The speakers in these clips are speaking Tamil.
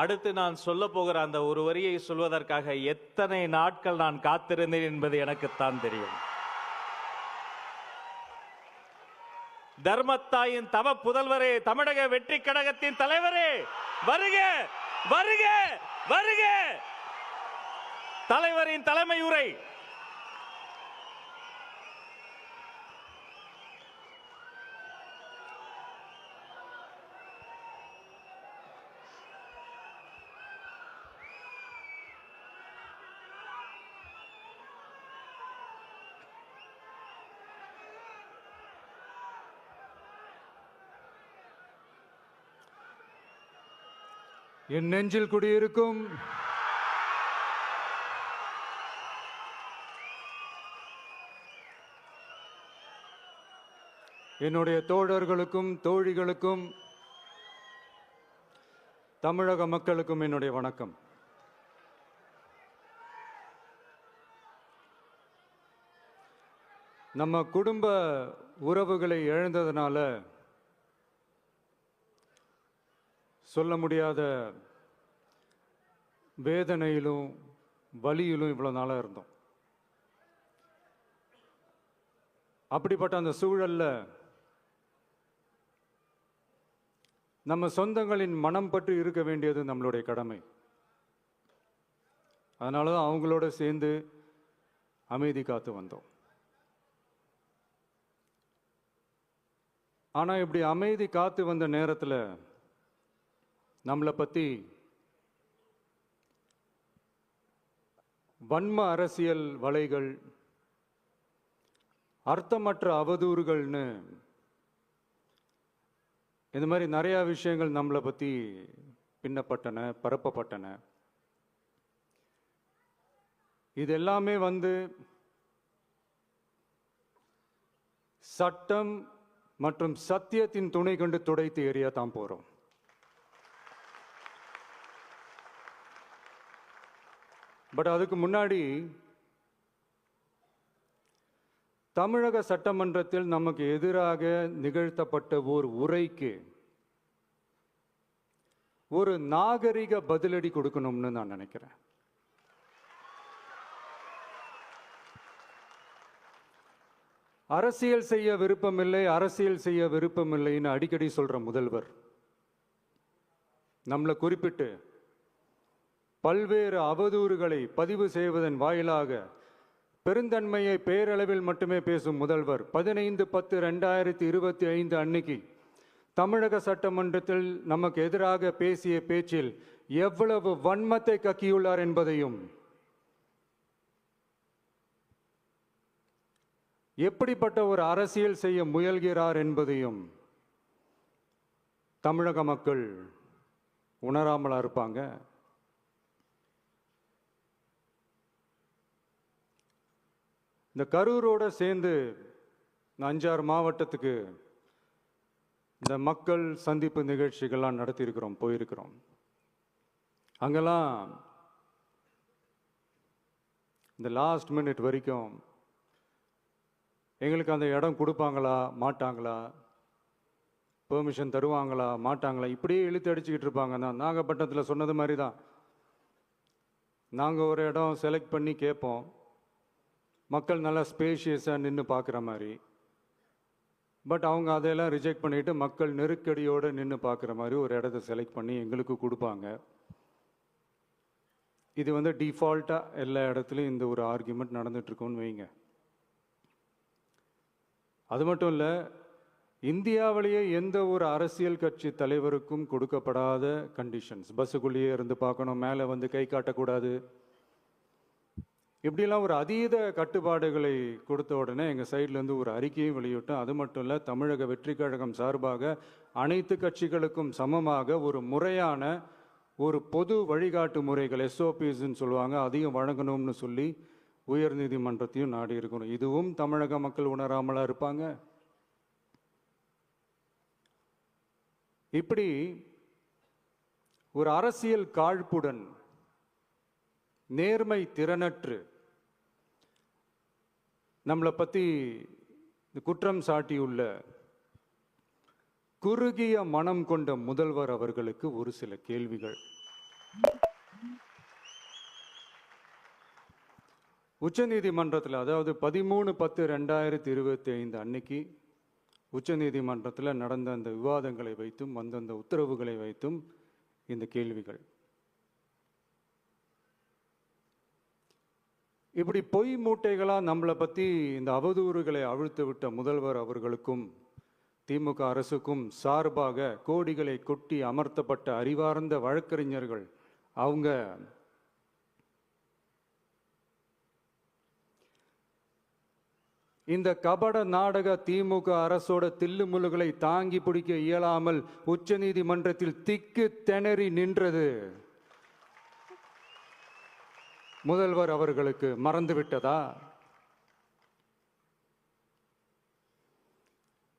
அடுத்து நான் சொல்ல போகிற அந்த ஒரு வரியை சொல்வதற்காக எத்தனை நாட்கள் நான் காத்திருந்தேன் என்பது எனக்குத்தான் தெரியும். தர்மத்தாயின் தவ புதல்வரே, தமிழக வெற்றி கழகத்தின் தலைவரே, வருக வருக வருக. தலைவரின் தலைமை உரை. என் நெஞ்சில் குடியிருக்கும் என்னுடைய தோழர்களுக்கும் தோழிகளுக்கும் தமிழக மக்களுக்கும் என்னுடைய வணக்கம். நம்ம குடும்ப உறவுகளை இழந்ததனால சொல்ல முடியாத வேதனையிலும் வலியிலும் இவ்வளவு நாளா இருந்தோம். அப்படிப்பட்ட அந்த சூழல்ல நம்ம சொந்தங்களின் மனம் பற்றி இருக்க வேண்டியது நம்மளுடைய கடமை. அதனாலதான் அவங்களோட சேர்ந்து அமைதி காத்து வந்தோம். ஆனா இப்படி அமைதி காத்து வந்த நேரத்தில் நம்மளை பத்தி வன்ம அரசியல் வலைகள், அர்த்தமற்ற அவதூறுகள்னு இந்த மாதிரி நிறைய விஷயங்கள் நம்மளை பத்தி பின்னப்பட்டன, பரப்பப்பட்டன. இது எல்லாமே சட்டம் மற்றும் சத்தியத்தின் துணை கொண்டு துடைத்து எறிய தான் போறோம். பட் அதுக்கு முன்னாடி தமிழக சட்டமன்றத்தில் நமக்கு எதிராக நிகழ்த்தப்பட்ட ஒரு உரைக்கு ஒரு நாகரிக பதிலடி கொடுக்கணும்னு நான் நினைக்கிறேன். அரசியல் செய்ய விருப்பமில்லை, அரசியல் செய்ய விருப்பமில்லைன்னு அடிக்கடி சொல்ற முதல்வர் நம்மளை குறிப்பிட்டு பல்வேறு அவதூறுகளை பதிவு செய்வதன் வாயிலாக பெருந்தன்மையை பேரளவில் மட்டுமே பேசும் முதல்வர் 15/10/2025 அன்னைக்கு தமிழக சட்டமன்றத்தில் நமக்கு எதிராக பேசிய பேச்சில் எவ்வளவு வன்மத்தை கக்கியுள்ளார் என்பதையும், எப்படிப்பட்ட ஒரு அரசியல் செய்ய முயல்கிறார் என்பதையும் தமிழக மக்கள் உணராமலா இருப்பாங்க. இந்த கரூரோட சேர்ந்து 5-6 மாவட்டத்துக்கு இந்த மக்கள் சந்திப்பு நிகழ்ச்சிகள்லாம் நடத்தியிருக்கிறோம், போயிருக்கிறோம். அங்கெல்லாம் இந்த லாஸ்ட் மினிட் வரைக்கும் எங்களுக்கு அந்த இடம் கொடுப்பாங்களா மாட்டாங்களா, பெர்மிஷன் தருவாங்களா மாட்டாங்களா, இப்படியே இழுத்து அடிச்சுக்கிட்டு இருப்பாங்க. தான் நாகப்பட்டினத்தில் சொன்னது மாதிரி தான். நாங்கள் ஒரு இடம் செலக்ட் பண்ணி கேட்போம், மக்கள் நல்லா ஸ்பேஷியஸாக நின்று பார்க்குற மாதிரி. பட் அவங்க அதையெல்லாம் ரிஜெக்ட் பண்ணிட்டு மக்கள் நெருக்கடியோடு நின்று பார்க்குற மாதிரி ஒரு இடத்த செலக்ட் பண்ணி எங்களுக்கு கொடுப்பாங்க. இது டிஃபால்ட்டாக எல்லா இடத்துலையும் இந்த ஒரு ஆர்கியூமெண்ட் நடந்துட்டுருக்கோன்னு வைங்க. அது மட்டும் இல்லை, இந்தியாவிலேயே எந்த ஒரு அரசியல் கட்சி தலைவருக்கும் கொடுக்கப்படாத கண்டிஷன்ஸ். பஸ்ஸுக்குள்ளேயே இருந்து பார்க்கணும், மேலே கை காட்டக்கூடாது, இப்படிலாம் ஒரு அதீத கட்டுப்பாடுகளை கொடுத்த உடனே எங்கள் சைட்லேருந்து ஒரு அறிக்கையும் வெளியிட்டோம். அது மட்டும் இல்லை, தமிழக வெற்றி கழகம் சார்பாக அனைத்து கட்சிகளுக்கும் சமமாக ஒரு முறையான ஒரு பொது வழிகாட்டு முறைகள், SOPஸ்ன்னு சொல்லுவாங்க, அதையும் வழங்கணும்னு சொல்லி உயர் நீதிமன்றத்தையும் நாடி இருக்கணும். இதுவும் தமிழக மக்கள் உணராமலா இருப்பாங்க. இப்படி ஒரு அரசியல் காழ்ப்புடன், நேர்மை திறனற்று நம்மளை பற்றி குற்றம் சாட்டியுள்ள குறுகிய மனம் கொண்ட முதல்வர் அவர்களுக்கு ஒரு சில கேள்விகள். உச்சநீதிமன்றத்தில், அதாவது 13/10/2025 அன்னைக்கு உச்சநீதிமன்றத்தில் நடந்த அந்த விவாதங்களை வைத்தும் அந்தந்த உத்தரவுகளை வைத்தும் இந்த கேள்விகள். இப்படி பொய் மூட்டைகளா நம்மளை பத்தி இந்த அவதூறுகளை அவிழ்த்து விட்ட முதல்வர் அவர்களுக்கும் திமுக அரசுக்கும் சார்பாக கோடிகளை கொட்டி அமர்த்தப்பட்ட அறிவார்ந்த வழக்கறிஞர்கள் அவங்க இந்த கபட நாடக திமுக அரசோட தில்லுமுல்லுகளை தாங்கி பிடிக்க இயலாமல் உச்ச நீதிமன்றத்தில் திக்கு திணறி நின்றது முதல்வர் அவர்களுக்கு மறந்துவிட்டதா?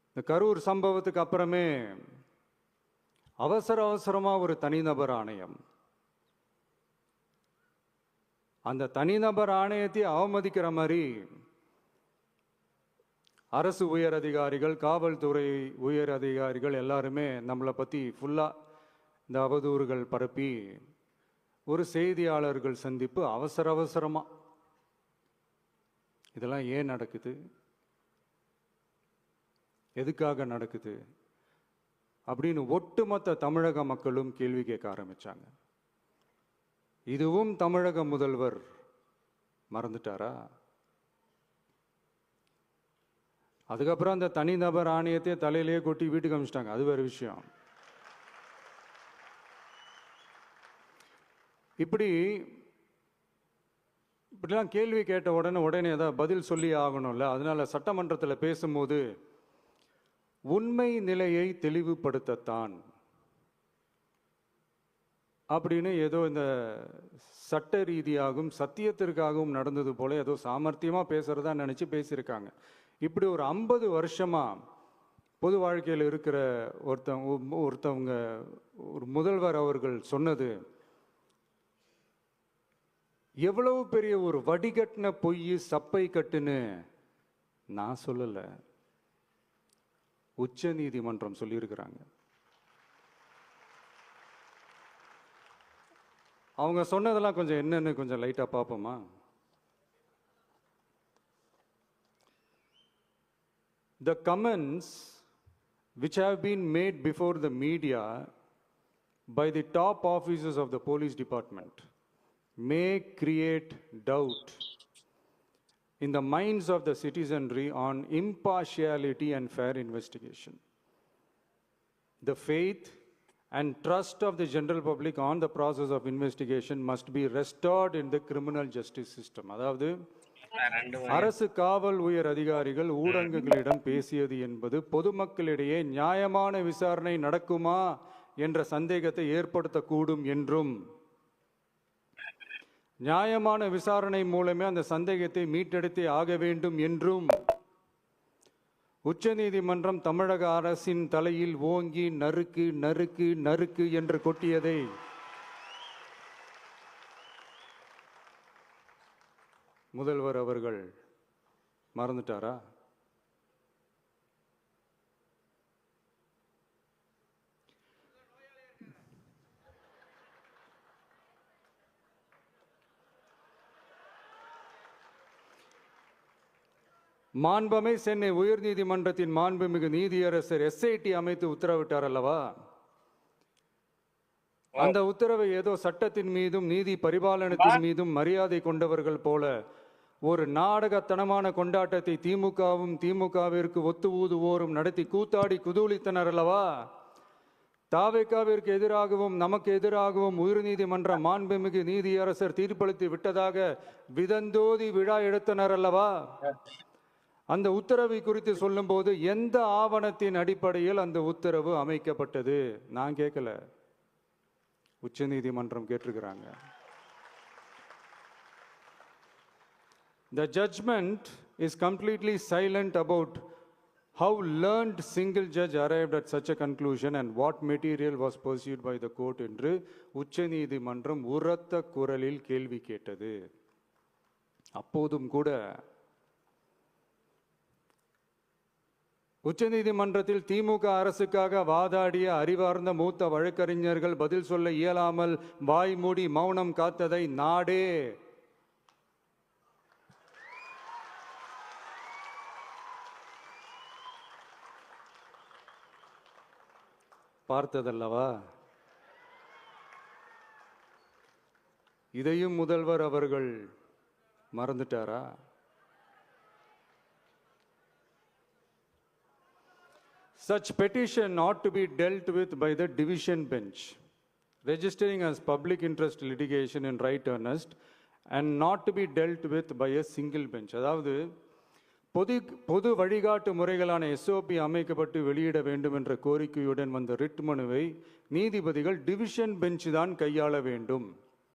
இந்த கரூர் சம்பவத்துக்கு அப்புறமே அவசரமா ஒரு தனிநபர் ஆணையம், அந்த தனிநபர் ஆணையத்தை அவமதிக்கிற மாதிரி அரசு உயர் அதிகாரிகள், காவல்துறை உயர் அதிகாரிகள் எல்லாருமே நம்மளை பற்றி ஃபுல்லாக இந்த அவதூறுகள் பரப்பி ஒரு செய்தியாளர்கள் சந்திப்பு அவசரமாக. இதெல்லாம் ஏன் நடக்குது? எதுக்காக நடக்குது அப்படின்னு ஒட்டுமொத்த தமிழக மக்களும் கேள்வி கேட்க ஆரம்பிச்சாங்க. இதுவும் தமிழக முதல்வர் மறந்துட்டாரா? அதுக்கப்புறம் அந்த தனிநபர் ஆணையத்தை தலையிலேயே கொட்டி வீட்டுக்கு அனுப்பிச்சிட்டாங்க. அது வேற விஷயம். இப்படிலாம் கேள்வி கேட்ட உடனே ஏதாவது பதில் சொல்லி ஆகணும்ல. அதனால சட்டமன்றத்தில் பேசும்போது உண்மை நிலையை தெளிவுபடுத்தத்தான் அப்படின்னு ஏதோ இந்த சட்ட ரீதியாகவும் சத்தியத்திற்காகவும் நடந்தது போல ஏதோ சாமர்த்தியமாக பேசுறதா நினைச்சு பேசியிருக்காங்க. இப்படி ஒரு 50 வருஷமா பொது வாழ்க்கையில் இருக்கிற ஒருத்தவங்க ஒரு முதல்வர் அவர்கள் சொன்னது எவ்வளவு பெரிய ஒரு வடிகட்டின பொய், சப்பை கட்டுன்னு நான் சொல்லல, உச்ச நீதிமன்றம் சொல்லியிருக்கிறாங்க. அவங்க சொன்னதெல்லாம் கொஞ்சம் என்னன்னு கொஞ்சம் லைட்டா பார்ப்போமா? The comments which have been made before the media by the top officers of the police department may create doubt in the minds of the citizenry on impartiality and fair investigation. The faith and trust of the general public on the process of investigation must be restored in the criminal justice system. அதாவது அரசு காவல் உயர் அதிகாரிகள் ஊடகங்களிடம் பேசியது என்பது பொதுமக்களிடையே நியாயமான விசாரணை நடக்குமா என்ற சந்தேகத்தை ஏற்படுத்தக்கூடும் என்றும், நியாயமான விசாரணை மூலமே அந்த சந்தேகத்தை மீட்டெடுத்தே ஆக வேண்டும் என்றும் உச்சநீதிமன்றம் தமிழக அரசின் தலையில் ஓங்கி நறுக்கு நறுக்கு நறுக்கு என்று கொட்டியதை முதல்வர் அவர்கள் மறந்துட்டாரா? மாண்புமை சென்னை உயர்நீதிமன்றத்தின் மாண்புமிகு நீதியரசர் SIT அமைத்து உத்தரவிட்டார் அல்லவா? அந்த உத்தரவை ஏதோ சட்டத்தின் மீதும் நீதி பரிபாலனத்தின் மீதும் மரியாதை கொண்டவர்கள் போல ஒரு நாடகத்தனமான கொண்டாட்டத்தை திமுகவும் திமுகவிற்கு ஒத்து ஊதுவோரும் நடத்தி கூத்தாடி குதூளித்தனர் அல்லவா? தாவேகாவிற்கு எதிராகவும் நமக்கு எதிராகவும் உயர்நீதிமன்ற மாண்புமிகு நீதியரசர் தீர்ப்பளித்து விட்டதாக விதந்தோதி விழா எடுத்தனர் அல்லவா? அந்த உத்தரவை குறித்து சொல்லும்போது எந்த ஆவணத்தின் அடிப்படையில் அந்த உத்தரவு அமைக்கப்பட்டது? நான் கேட்கல, உச்ச நீதிமன்றம் கேட்டிருக்கிறாங்க. The judgment is completely silent about how learned single judge arrived at such a conclusion and what material was pursued by the court என்று உச்ச நீதிமன்றம் உரத்த குரலில் கேள்வி கேட்டது. அப்போதும் கூட உச்சநீதிமன்றத்தில் திமுக அரசுக்காக வாதாடிய அறிவார்ந்த மூத்த வழக்கறிஞர்கள் பதில் சொல்ல இயலாமல் வாய் மூடி மௌனம் காத்ததை நாடே பார்த்ததல்லவா? இதையும் முதல்வர் அவர்கள் மறந்துட்டாரா? Such petition ought to be dealt with by the division bench, registering as public interest litigation in right earnest and not to be dealt with by a single bench. அதாவது பொது வழிகாட்டு முறைகளான எஸ்ஓபி அமைக்கப்பட்டு வெளியிட வேண்டும் என்ற கோரிக்கையுடன் வந்த ரிட் மனுவை நீதிபதிகள் டிவிஷன் பெஞ்ச் தான் கையாள வேண்டும்.